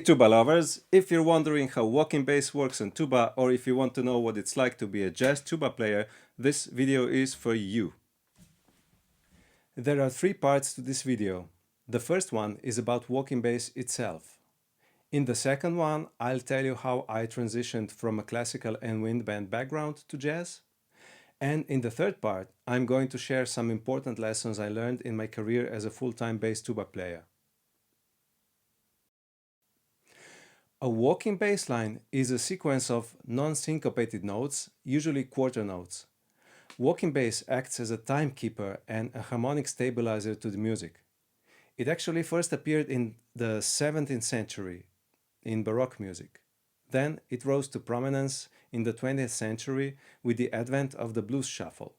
tuba lovers! If you're wondering how walking bass works on tuba, or if you want to know what it's like to be a jazz tuba player, this video is for you. There are three parts to this video. The first one is about walking bass itself. In the second one, I'll tell you how I transitioned from a classical and wind band background to jazz. And in the third part, I'm going to share some important lessons I learned in my career as a full-time bass tuba player. A walking bass line is a sequence of non-syncopated notes, usually quarter notes. Walking bass acts as a timekeeper and a harmonic stabilizer to the music. It actually first appeared in the 17th century in Baroque music. Then it rose to prominence in the 20th century with the advent of the blues shuffle.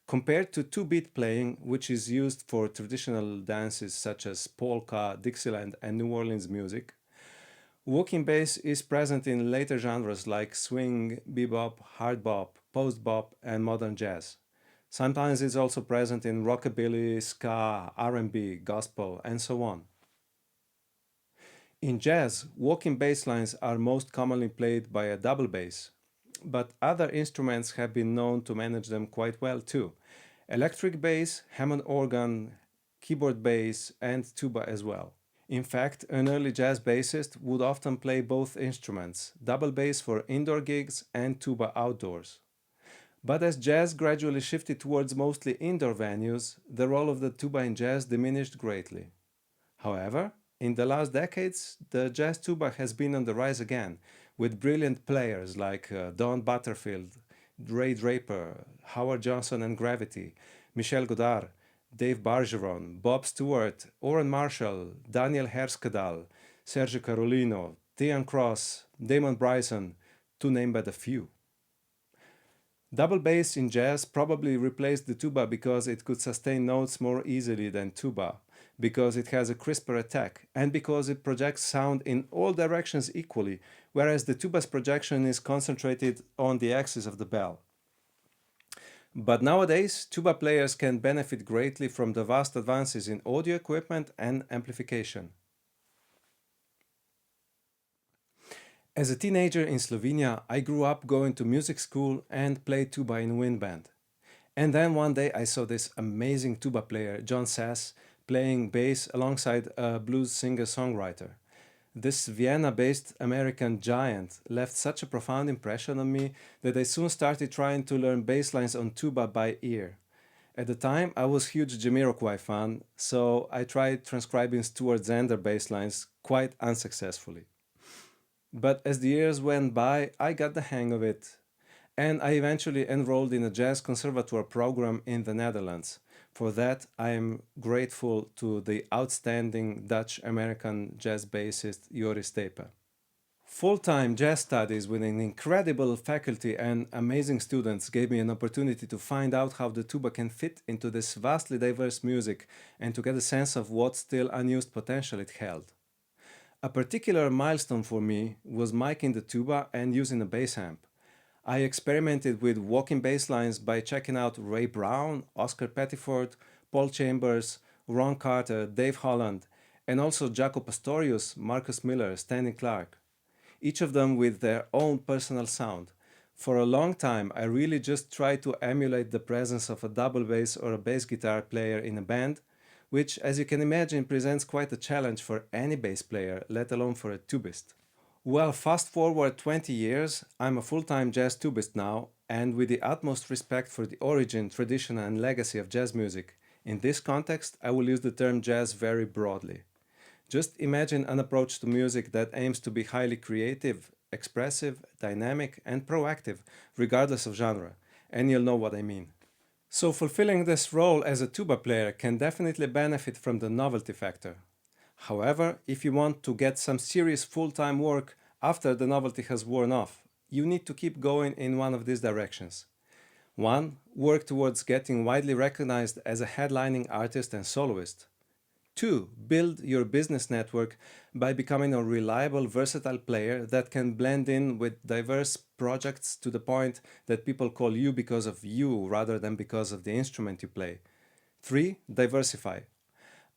Compared to two-beat playing, which is used for traditional dances such as polka, Dixieland, and New Orleans music, walking bass is present in later genres like swing, bebop, hard bop, post bop, and modern jazz. Sometimes it's also present in rockabilly, ska, R&B, gospel, and so on. In jazz, walking bass lines are most commonly played by a double bass, but other instruments have been known to manage them quite well too. Electric bass, Hammond organ, keyboard bass, and tuba as well. In fact, an early jazz bassist would often play both instruments, double bass for indoor gigs and tuba outdoors. But as jazz gradually shifted towards mostly indoor venues, the role of the tuba in jazz diminished greatly. However, in the last decades, the jazz tuba has been on the rise again, with brilliant players like Don Butterfield, Ray Draper, Howard Johnson and Gravity, Michel Godard, Dave Bargeron, Bob Stewart, Oren Marshall, Daniel Herskadal, Sergio Carolino, Tian Cross, Damon Bryson, to name but a few. Double bass in jazz probably replaced the tuba because it could sustain notes more easily than tuba, because it has a crisper attack, and because it projects sound in all directions equally, whereas the tuba's projection is concentrated on the axis of the bell. But nowadays, tuba players can benefit greatly from the vast advances in audio equipment and amplification. As a teenager in Slovenia, I grew up going to music school and played tuba in wind band. And then one day I saw this amazing tuba player, John Sass, playing bass alongside a blues singer-songwriter. This Vienna-based American giant left such a profound impression on me that I soon started trying to learn bass lines on tuba by ear. At the time, I was a huge Jamiroquai fan, so I tried transcribing Stuart Zander bass lines quite unsuccessfully. But as the years went by, I got the hang of it, and I eventually enrolled in a jazz conservatoire program in the Netherlands. For that, I am grateful to the outstanding Dutch-American jazz bassist Joris Tepe. Full-time jazz studies with an incredible faculty and amazing students gave me an opportunity to find out how the tuba can fit into this vastly diverse music and to get a sense of what still unused potential it held. A particular milestone for me was miking the tuba and using a bass amp. I experimented with walking bass lines by checking out Ray Brown, Oscar Pettiford, Paul Chambers, Ron Carter, Dave Holland, and also Jaco Pastorius, Marcus Miller, Stanley Clarke. Each of them with their own personal sound. For a long time, I really just tried to emulate the presence of a double bass or a bass guitar player in a band, which, as you can imagine, presents quite a challenge for any bass player, let alone for a tubist. Well, fast forward 20 years, I'm a full-time jazz tubist now, and with the utmost respect for the origin, tradition and legacy of jazz music. In this context, I will use the term jazz very broadly. Just imagine an approach to music that aims to be highly creative, expressive, dynamic and proactive, regardless of genre, and you'll know what I mean. So fulfilling this role as a tuba player can definitely benefit from the novelty factor. However, if you want to get some serious full-time work after the novelty has worn off, you need to keep going in one of these directions. 1. Work towards getting widely recognized as a headlining artist and soloist. 2. Build your business network by becoming a reliable, versatile player that can blend in with diverse projects to the point that people call you because of you rather than because of the instrument you play. 3. Diversify.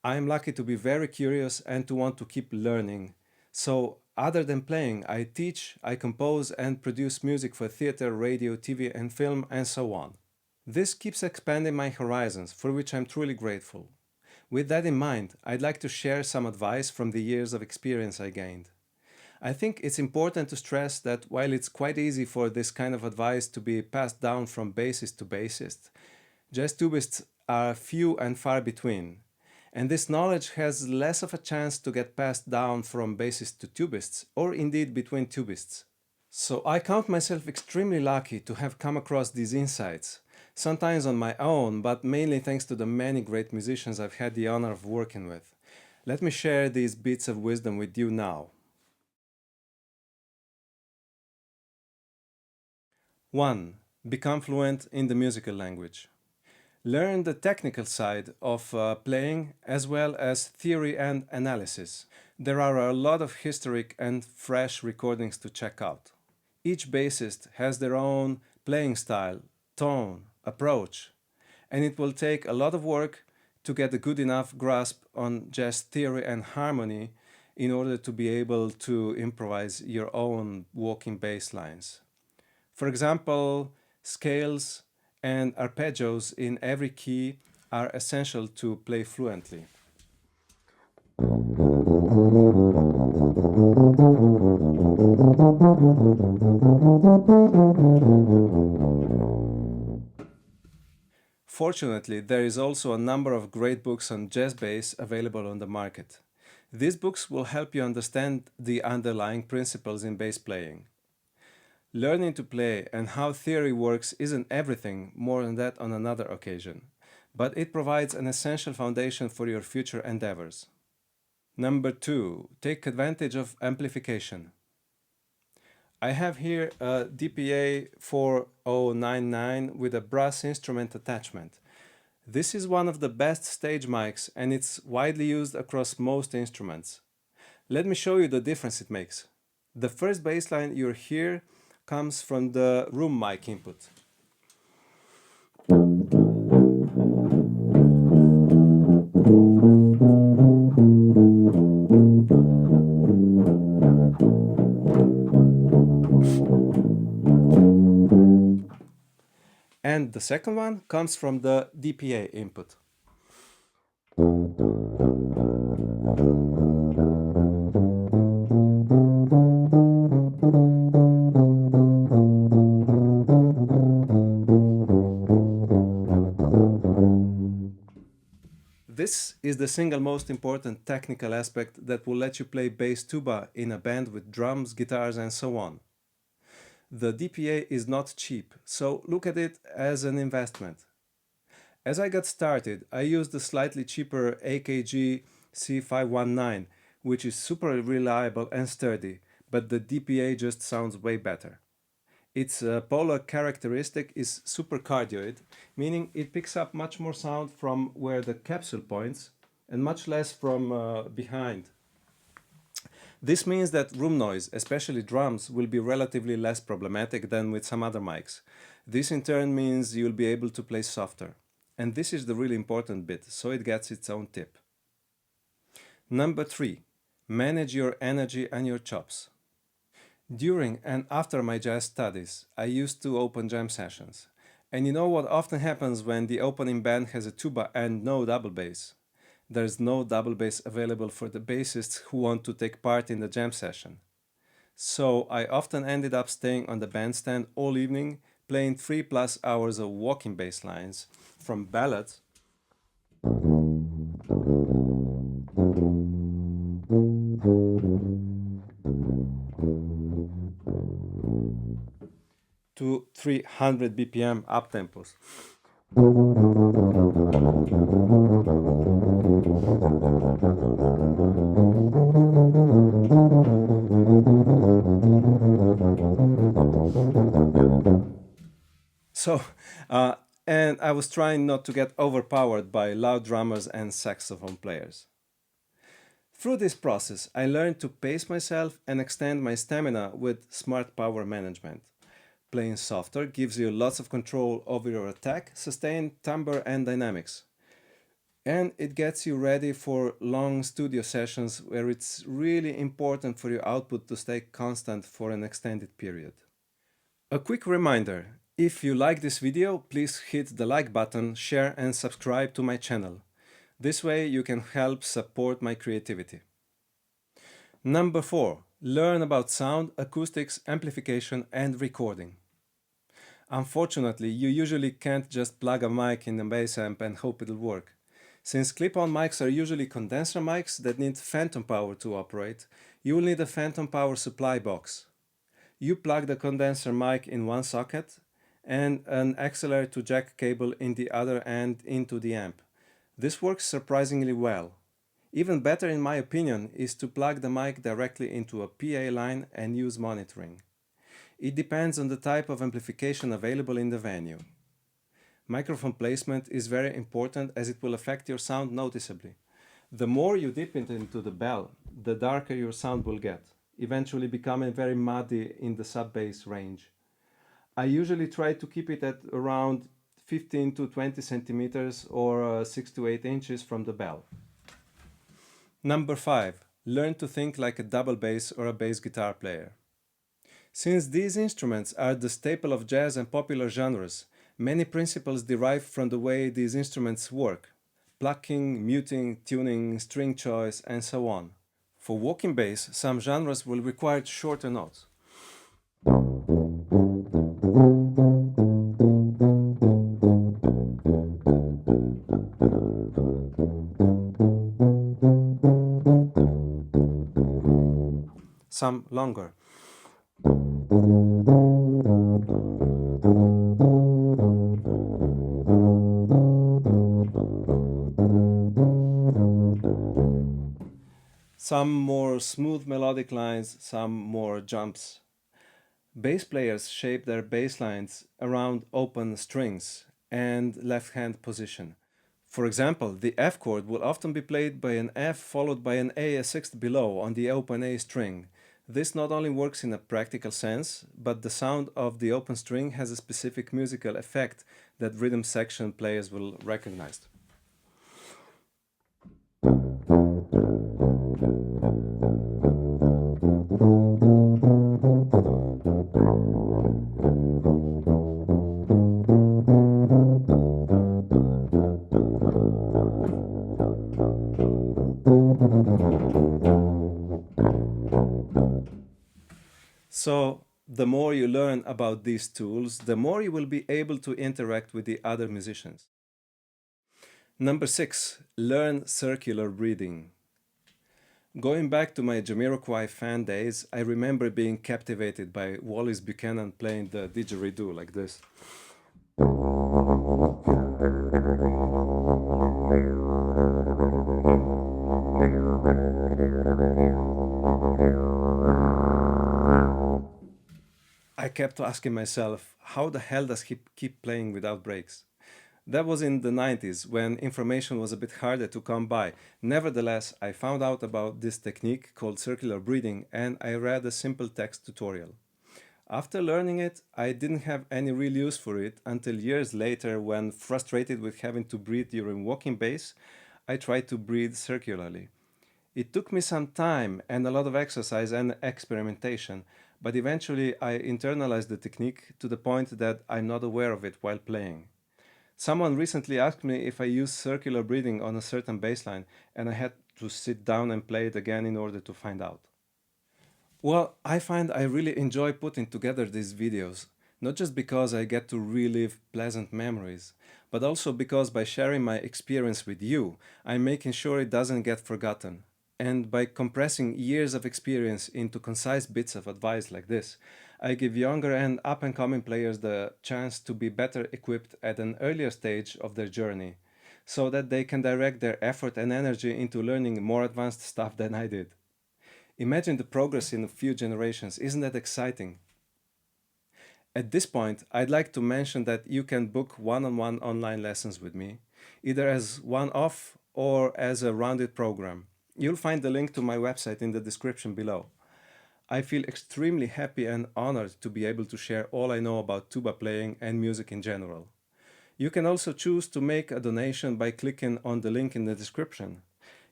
I am lucky to be very curious and to want to keep learning. So, other than playing, I teach, I compose, and produce music for theater, radio, TV, and film, and so on. This keeps expanding my horizons, for which I'm truly grateful. With that in mind, I'd like to share some advice from the years of experience I gained. I think it's important to stress that while it's quite easy for this kind of advice to be passed down from bassist to bassist, jazz tubists are few and far between, and this knowledge has less of a chance to get passed down from bassists to tubists, or indeed between tubists. So I count myself extremely lucky to have come across these insights, sometimes on my own, but mainly thanks to the many great musicians I've had the honor of working with. Let me share these bits of wisdom with you now. 1. Become fluent in the musical language. Learn the technical side of playing as well as theory and analysis. There are a lot of historic and fresh recordings to check out. Each bassist has their own playing style, tone, approach, and it will take a lot of work to get a good enough grasp on jazz theory and harmony in order to be able to improvise your own walking bass lines. For example, scales and arpeggios in every key are essential to play fluently. Fortunately, there is also a number of great books on jazz bass available on the market. These books will help you understand the underlying principles in bass playing. Learning to play and how theory works isn't everything, more than that on another occasion, but it provides an essential foundation for your future endeavors. Number 2, take advantage of amplification. I have here a DPA 4099 with a brass instrument attachment. This is one of the best stage mics and it's widely used across most instruments. Let me show you the difference it makes. The first bass line you hear comes from the room mic input. And the second one comes from the DPA input. This is the single most important technical aspect that will let you play bass tuba in a band with drums, guitars, and so on. The DPA is not cheap, so look at it as an investment. As I got started, I used the slightly cheaper AKG C519, which is super reliable and sturdy, but the DPA just sounds way better. Its polar characteristic is supercardioid, meaning it picks up much more sound from where the capsule points and much less from behind. This means that room noise, especially drums, will be relatively less problematic than with some other mics. This in turn means you'll be able to play softer. And this is the really important bit, so it gets its own tip. Number 3. Manage your energy and your chops. During and after my jazz studies, I used to open jam sessions. And you know what often happens when the opening band has a tuba and no double bass? There's no double bass available for the bassists who want to take part in the jam session. So I often ended up staying on the bandstand all evening, playing 3+ hours of walking bass lines, from ballads to 300 BPM up tempos. So, and I was trying not to get overpowered by loud drummers and saxophone players. Through this process, I learned to pace myself and extend my stamina with smart power management. Playing softer gives you lots of control over your attack, sustain, timbre, and dynamics. And it gets you ready for long studio sessions where it's really important for your output to stay constant for an extended period. A quick reminder, if you like this video, please hit the like button, share and subscribe to my channel. This way you can help support my creativity. Number 4. Learn about sound, acoustics, amplification and recording. Unfortunately, you usually can't just plug a mic in a bass amp and hope it'll work. Since clip-on mics are usually condenser mics that need phantom power to operate, you will need a phantom power supply box. You plug the condenser mic in one socket and an auxiliary to jack cable in the other and into the amp. This works surprisingly well. Even better in my opinion is to plug the mic directly into a PA line and use monitoring. It depends on the type of amplification available in the venue. Microphone placement is very important as it will affect your sound noticeably. The more you dip it into the bell, the darker your sound will get, eventually becoming very muddy in the sub-bass range. I usually try to keep it at around 15 to 20 centimeters or 6 to 8 inches from the bell. Number 5. Learn to think like a double bass or a bass guitar player. Since these instruments are the staple of jazz and popular genres, many principles derive from the way these instruments work: plucking, muting, tuning, string choice, and so on. For walking bass, some genres will require shorter notes. Some longer. Some more smooth melodic lines, some more jumps. Bass players shape their bass lines around open strings and left-hand position. For example, the F chord will often be played by an F followed by an A a sixth below on the open A string. This not only works in a practical sense, but the sound of the open string has a specific musical effect that rhythm section players will recognize. So, the more you learn about these tools, the more you will be able to interact with the other musicians. Number 6. Learn circular breathing. Going back to my Jamiroquai fan days, I remember being captivated by Wallace Buchanan playing the didgeridoo like this. I kept asking myself, how the hell does he keep playing without breaks? That was in the 90s, when information was a bit harder to come by. Nevertheless, I found out about this technique called circular breathing and I read a simple text tutorial. After learning it, I didn't have any real use for it until years later when, frustrated with having to breathe during walking bass, I tried to breathe circularly. It took me some time and a lot of exercise and experimentation, but eventually I internalized the technique to the point that I'm not aware of it while playing. Someone recently asked me if I use circular breathing on a certain bass line, and I had to sit down and play it again in order to find out. Well, I find I really enjoy putting together these videos, not just because I get to relive pleasant memories, but also because by sharing my experience with you, I'm making sure it doesn't get forgotten. And by compressing years of experience into concise bits of advice like this, I give younger and up-and-coming players the chance to be better equipped at an earlier stage of their journey, so that they can direct their effort and energy into learning more advanced stuff than I did. Imagine the progress in a few generations, isn't that exciting? At this point, I'd like to mention that you can book one-on-one online lessons with me, either as one-off or as a rounded program. You'll find the link to my website in the description below. I feel extremely happy and honored to be able to share all I know about tuba playing and music in general. You can also choose to make a donation by clicking on the link in the description.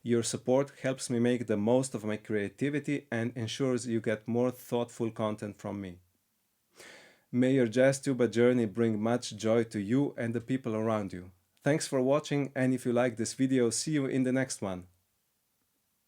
Your support helps me make the most of my creativity and ensures you get more thoughtful content from me. May your jazz tuba journey bring much joy to you and the people around you. Thanks for watching, and if you like this video, see you in the next one.